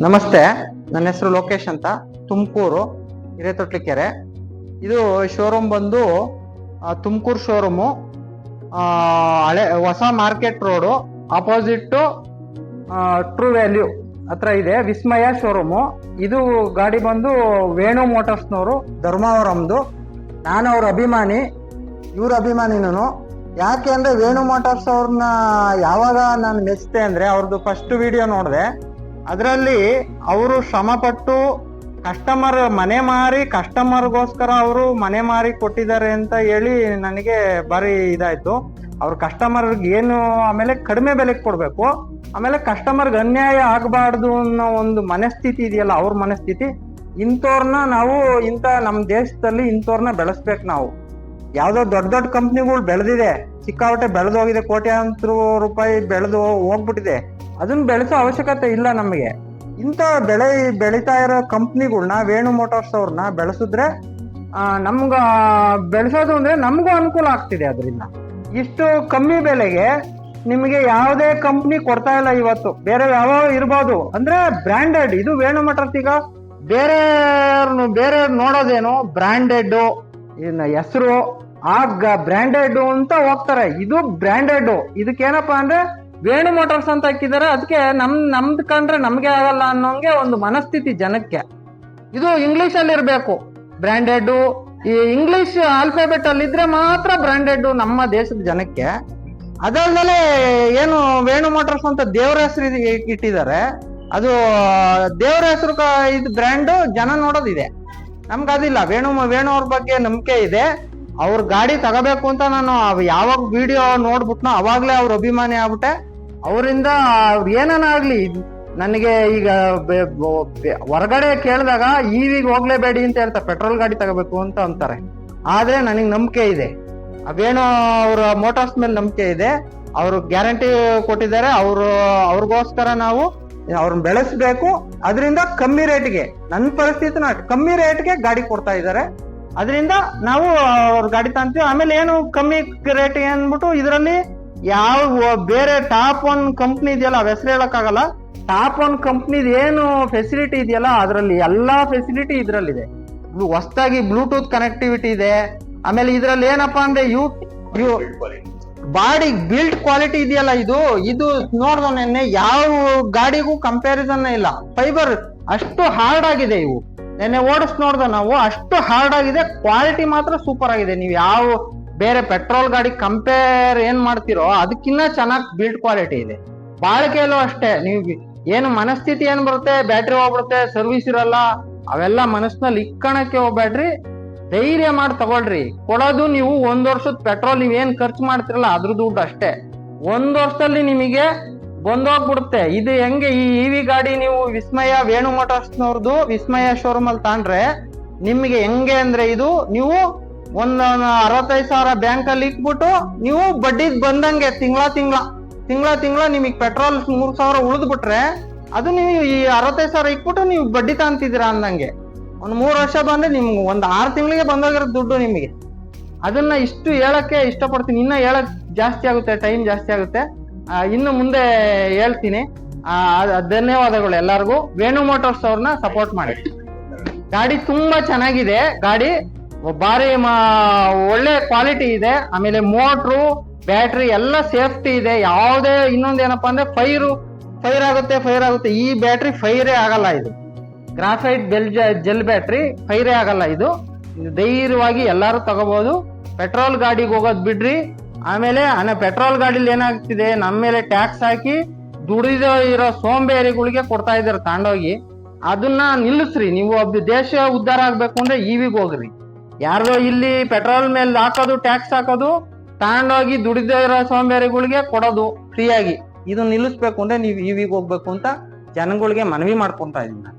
ನಮಸ್ತೆ, ನನ್ನ ಹೆಸರು ಲೋಕೇಶ್ ಅಂತ, ತುಮಕೂರು ಹಿರೇತೊಟ್ಲಿಕೆರೆ. ಇದು ಶೋರೂಮ್ ಬಂದು ತುಮಕೂರು ಶೋರೂಮು, ಹಳೆ ಹೊಸ market road opposite true value ಹತ್ರ ಇದೆ ವಿಸ್ಮಯ ಶೋರೂಮು. ಇದು ಗಾಡಿ ಬಂದು ವೇಣು ಮೋಟಾರ್ಸ್ನವರು, ಧರ್ಮಾವರಮ್ದು. ನಾನು ಅವ್ರ ಅಭಿಮಾನಿ, ಇವ್ರ ಅಭಿಮಾನಿನೂ. ಯಾಕೆ ಅಂದ್ರೆ ವೇಣು ಮೋಟಾರ್ಸ್ ಅವ್ರನ್ನ ಯಾವಾಗ ನಾನು ಮೆಚ್ಚಿದೆ ಅಂದ್ರೆ ಅವ್ರದ್ದು ಫಸ್ಟ್ ವಿಡಿಯೋ ನೋಡಿದೆ. ಅದರಲ್ಲಿ ಅವರು ಶ್ರಮಪಟ್ಟು ಕಸ್ಟಮರ್ ಮನೆ ಮಾರಿ ಕಸ್ಟಮರ್ಗೋಸ್ಕರ ಅವರು ಮನೆ ಮಾರಿ ಕೊಟ್ಟಿದ್ದಾರೆ ಅಂತ ಹೇಳಿ ನನಗೆ ಭಾರಿ ಇದಾಯ್ತು. ಅವ್ರ ಕಸ್ಟಮರ್ಗೆ ಏನು, ಆಮೇಲೆ ಕಡಿಮೆ ಬೆಲೆಗೆ ಕೊಡ್ಬೇಕು, ಆಮೇಲೆ ಕಸ್ಟಮರ್ಗೆ ಅನ್ಯಾಯ ಆಗಬಾರ್ದು ಅನ್ನೋ ಒಂದು ಮನಸ್ಥಿತಿ ಇದೆಯಲ್ಲ, ಅವ್ರ ಮನಸ್ಥಿತಿ. ಇಂಥವ್ರನ್ನ ನಾವು ನಮ್ಮ ದೇಶದಲ್ಲಿ ಇಂಥವ್ರನ್ನ ಬೆಳೆಸ್ಬೇಕು ನಾವು. ಯಾವ್ದೋ ದೊಡ್ಡ ದೊಡ್ಡ ಕಂಪ್ನಿಗಳು ಬೆಳೆದಿದೆ, ಸಿಕ್ಕಾಪಟ್ಟೆ ಬೆಳೆದೋಗಿದೆ, ಕೋಟ್ಯಾಂತರ ರೂಪಾಯಿ ಬೆಳೆದು ಹೋಗ್ಬಿಟ್ಟಿದೆ. ಅದನ್ನ ಬೆಳೆಸೋ ಅವಶ್ಯಕತೆ ಇಲ್ಲ ನಮಗೆ. ಇಂಥ ಬೆಳೀತಾ ಇರೋ ಕಂಪ್ನಿಗಳ್ನ, ವೇಣು ಮೋಟಾರ್ಸ್ ಅವ್ರನ್ನ ಬೆಳೆಸಿದ್ರೆ ನಮ್ಗ ಬೆಳೆಸೋದು ಅಂದ್ರೆ ನಮಗೂ ಅನುಕೂಲ ಆಗ್ತಿದೆ. ಅದರಿಂದ ಇಷ್ಟು ಕಮ್ಮಿ ಬೆಲೆಗೆ ನಿಮಗೆ ಯಾವುದೇ ಕಂಪ್ನಿ ಕೊಡ್ತಾ ಇಲ್ಲ ಇವತ್ತು. ಬೇರೆ ಯಾವ ಇರ್ಬೋದು ಅಂದ್ರೆ ಬ್ರ್ಯಾಂಡೆಡ್. ಇದು ವೇಣು ಮೋಟಾರ್ಸ್ ಈಗ ಬೇರೆ ನೋಡೋದೇನು ಬ್ರ್ಯಾಂಡೆಡ್ ಹೆಸರು ಬ್ರ್ಯಾಂಡೆಡ್ ಅಂತ ಹೋಗ್ತಾರೆ. ಇದು ಬ್ರ್ಯಾಂಡೆಡ್. ಇದಕ್ಕೇನಪ್ಪಾ ಅಂದ್ರೆ ವೇಣು ಮೋಟಾರ್ಸ್ ಅಂತ ಹಾಕಿದ್ದಾರೆ. ಅದಕ್ಕೆ ನಮ್ದು ಕಂಡ್ರೆ ನಮ್ಗೆ ಆಗಲ್ಲ ಅನ್ನೋಂಗೆ ಒಂದು ಮನಸ್ಥಿತಿ ಜನಕ್ಕೆ. ಇದು ಇಂಗ್ಲಿಷ್ ಅಲ್ಲಿ ಇರ್ಬೇಕು ಬ್ರ್ಯಾಂಡೆಡ್. ಈ ಇಂಗ್ಲಿಷ್ ಆಲ್ಫಾಬೆಟ್ ಅಲ್ಲಿ ಇದ್ರೆ ಮಾತ್ರ ಬ್ರ್ಯಾಂಡೆಡ್ ನಮ್ಮ ದೇಶದ ಜನಕ್ಕೆ. ಅದಲ್ಲದೆ ಏನು ವೇಣು ಮೋಟಾರ್ಸ್ ಅಂತ ದೇವ್ರ ಹೆಸರು ಇಟ್ಟಿದ್ದಾರೆ. ಅದು ದೇವ್ರ ಹೆಸರು ಇದು ಬ್ರ್ಯಾಂಡ್ ಜನ ನೋಡೋದಿದೆ. ನಮ್ಗದಿಲ್ಲ. ವೇಣು ಅವ್ರ ಬಗ್ಗೆ ನಂಬಿಕೆ ಇದೆ. ಅವ್ರ ಗಾಡಿ ತಗೋಬೇಕು ಅಂತ ನಾನು ಯಾವಾಗ ವಿಡಿಯೋ ನೋಡ್ಬಿಟ್ನೋ ಅವಾಗ್ಲೇ ಅವ್ರ ಅಭಿಮಾನಿ ಆಗ್ಬಿಟ್ಟೆ. ಅವರಿಂದ ಏನಾಗ್ಲಿ, ನನಗೆ ಈಗ ಹೊರಗಡೆ ಕೇಳಿದಾಗ ಇವಿಗೆ ಹೋಗ್ಲೇಬೇಡಿ ಅಂತ ಹೇಳ್ತಾರೆ, ಪೆಟ್ರೋಲ್ ಗಾಡಿ ತಗೋಬೇಕು ಅಂತ ಅಂತಾರೆ. ಆದ್ರೆ ನನಗೆ ನಂಬಿಕೆ ಇದೆ, ವೇಣು ಅವ್ರ ಮೋಟಾರ್ಸ್ ಮೇಲೆ ನಂಬಿಕೆ ಇದೆ. ಅವರು ಗ್ಯಾರಂಟಿ ಕೊಟ್ಟಿದ್ದಾರೆ. ಅವ್ರಿಗೋಸ್ಕರ ನಾವು ಅವ್ರನ್ನ ಬೆಳೆಸ್ಬೇಕು. ಅದರಿಂದ ಕಮ್ಮಿ ರೇಟ್ಗೆ, ನನ್ನ ಪರಿಸ್ಥಿತಿನ ಕಮ್ಮಿ ರೇಟ್ಗೆ ಗಾಡಿ ಕೊಡ್ತಾ ಇದ್ದಾರೆ. ಅದರಿಂದ ನಾವು ಅವ್ರ ಗಾಡಿ ತಂತೀವಿ. ಆಮೇಲೆ ಏನು ಕಮ್ಮಿ ರೇಟ್ ಅಂದ್ಬಿಟ್ಟು ಇದರಲ್ಲಿ ಯಾವ ಬೇರೆ ಟಾಪ್ ಒನ್ ಕಂಪ್ನಿ ಇದೆಯಲ್ಲ, ಹೆಸರು ಹೇಳಕ್ಕಾಗಲ್ಲ. ಟಾಪ್ ಒನ್ ಕಂಪ್ನಿದ್ ಏನು ಫೆಸಿಲಿಟಿ ಇದೆಯಲ್ಲ, ಅದರಲ್ಲಿ ಎಲ್ಲಾ ಫೆಸಿಲಿಟಿ ಇದ್ರಲ್ಲಿದೆ. ಹೊಸದಾಗಿ ಬ್ಲೂಟೂತ್ ಕನೆಕ್ಟಿವಿಟಿ ಇದೆ. ಆಮೇಲೆ ಇದ್ರಲ್ಲಿ ಏನಪ್ಪಾ ಅಂದ್ರೆ ಬಾಡಿ ಬಿಲ್ಡ್ ಕ್ವಾಲಿಟಿ ಇದೆಯಲ್ಲ, ಇದು ನೋಡ್ದ ನೆನ್ನೆ ಯಾವ ಗಾಡಿಗೂ ಕಂಪ್ಯಾರಿಸನ್ ಇಲ್ಲ. ಫೈಬರ್ ಅಷ್ಟು ಹಾರ್ಡ್ ಆಗಿದೆ. ಇವು ನೆನ್ನೆ ಓಡಿಸ್ ನೋಡ್ದ ನಾವು, ಅಷ್ಟು ಹಾರ್ಡ್ ಆಗಿದೆ. ಕ್ವಾಲಿಟಿ ಮಾತ್ರ ಸೂಪರ್ ಆಗಿದೆ. ನೀವು ಯಾವ ಬೇರೆ ಪೆಟ್ರೋಲ್ ಗಾಡಿ ಕಂಪೇರ್ ಏನ್ ಮಾಡ್ತಿರೋ ಅದಕ್ಕಿನ್ನ ಚೆನ್ನಾಗಿ ಬಿಲ್ಡ್ ಕ್ವಾಲಿಟಿ ಇದೆ. ಬಾಳಿಕೆಯಲ್ಲೂ ಅಷ್ಟೇ. ನೀವು ಏನು ಮನಸ್ಥಿತಿ ಏನ್ ಬರುತ್ತೆ, ಬ್ಯಾಟ್ರಿ ಹೋಗ್ಬಿಡುತ್ತೆ, ಸರ್ವಿಸ್ ಇರಲ್ಲ, ಅವೆಲ್ಲ ಮನಸ್ಸಿನಲ್ಲಿ ಇಕ್ಕಣಕ್ಕೆ ಹೋಗ್ಬೇಡ್ರಿ. ಧೈರ್ಯ ಮಾಡಿ ತಗೊಳ್ರಿ. ಕೊಡೋದು ನೀವು 1 ವರ್ಷದ ಪೆಟ್ರೋಲ್ ನೀವೇನ್ ಖರ್ಚು ಮಾಡ್ತಿರಲ್ಲ ಅದ್ರ ದುಡ್ಡು ಅಷ್ಟೇ. 1 ವರ್ಷದಲ್ಲಿ ನಿಮಗೆ ಬಂದೋಗ್ಬಿಡುತ್ತೆ. ಇದು ಹೆಂಗೆ ಈ ಇವಿ ಗಾಡಿ ನೀವು ವಿಸ್ಮಯ ವೇಣು ಮೋಟಾರ್ಸ್ನವ್ರದ್ದು ವಿಸ್ಮಯ ಶೋರೂಮ್ ಅಲ್ಲಿ ತಾಂಡ್ರೆ ನಿಮ್ಗೆ ಹೆಂಗೆ ಅಂದ್ರೆ, ಇದು ನೀವು ಒಂದು 65,000 ಬ್ಯಾಂಕ್ ಅಲ್ಲಿ ಇಕ್ಬಿಟ್ಟು ನೀವು ಬಡ್ಡಿ ಬಂದಂಗೆ ತಿಂಗಳ ನಿಮಗೆ ಪೆಟ್ರೋಲ್ 3,000 ಉಳಿದ್ ಬಿಟ್ರೆ ಅದು ನೀವು ಈ 65,000 ಇಕ್ಬಿಟ್ಟು ನೀವು ಬಡ್ಡಿ ತಾಂತಿದ್ದೀರಾ ಅಂದಂಗೆ. ಒಂದು 3 ವರ್ಷ ಬಂದ್ರೆ ನಿಮ್ಗೆ ಒಂದು 6 ತಿಂಗಳಿಗೆ ಬಂದೋಗಿರೋ ದುಡ್ಡು ನಿಮಗೆ. ಅದನ್ನ ಇಷ್ಟು ಹೇಳಕ್ಕೆ ಇಷ್ಟಪಡ್ತೀನಿ. ಇನ್ನ ಹೇಳಕ್ ಜಾಸ್ತಿ ಆಗುತ್ತೆ, ಟೈಮ್ ಜಾಸ್ತಿ ಆಗುತ್ತೆ. ಇನ್ನು ಮುಂದೆ ಹೇಳ್ತೀನಿ. ಧನ್ಯವಾದಗಳು ಎಲ್ಲರಿಗೂ. ವೇಣು ಮೋಟಾರ್ಸ್ ಅವ್ರನ್ನ ಸಪೋರ್ಟ್ ಮಾಡಿ. ಗಾಡಿ ತುಂಬಾ ಚೆನ್ನಾಗಿದೆ. ಗಾಡಿ ಭಾರಿ ಒಳ್ಳೆ ಕ್ವಾಲಿಟಿ ಇದೆ. ಆಮೇಲೆ ಮೋಟ್ರು, ಬ್ಯಾಟ್ರಿ ಎಲ್ಲ ಸೇಫ್ಟಿ ಇದೆ. ಯಾವುದೇ ಇನ್ನೊಂದೇನಪ್ಪಾ ಅಂದ್ರೆ ಫೈರ್ ಆಗುತ್ತೆ. ಈ ಬ್ಯಾಟ್ರಿ ಫೈರೇ ಆಗಲ್ಲ. ಇದು ಗ್ರಾಫೈಟ್ ಜೆಲ್ ಬ್ಯಾಟ್ರಿ, ಫೈರೇ ಆಗಲ್ಲ. ಇದು ಧೈರ್ಯವಾಗಿ ಎಲ್ಲಾರು ತಗೋಬಹುದು. ಪೆಟ್ರೋಲ್ ಗಾಡಿಗೆ ಹೋಗೋದ್ ಬಿಡ್ರಿ. ಆಮೇಲೆ ಪೆಟ್ರೋಲ್ ಗಾಡಿಲಿ ಏನಾಗ್ತಿದೆ, ನಮ್ಮ ಮೇಲೆ ಟ್ಯಾಕ್ಸ್ ಹಾಕಿ ದುಡಿದ ಇರೋ ಸೋಂಬೇರಿಗಳಿಗೆ ಕೊಡ್ತಾ ಇದಾರೆ ತಾಂಡೋಗಿ. ಅದನ್ನ ನಿಲ್ಲಿಸ್ರಿ. ನೀವು ದೇಶ ಉದ್ಧಾರ ಆಗ್ಬೇಕು ಅಂದ್ರೆ ಇವಿಗೆ ಹೋಗ್ರಿ. ಯಾರ್ದೋ ಇಲ್ಲಿ ಪೆಟ್ರೋಲ್ ಮೇಲೆ ಹಾಕೋದು, ಟ್ಯಾಕ್ಸ್ ಹಾಕೋದು, ತಾಂಡೋಗಿ ದುಡಿದ ಇರೋ ಸೋಂಬೇರಿಗಳಿಗೆ ಕೊಡೋದು ಫ್ರೀಯಾಗಿ. ಇದು ನಿಲ್ಲಿಸ್ಬೇಕು ಅಂದ್ರೆ ನೀವು ಇವಿಗೆ ಹೋಗ್ಬೇಕು ಅಂತ ಜನಗಳಿಗೆ ಮನವಿ ಮಾಡ್ಕೊಂತಾ ಇದೀನಿ.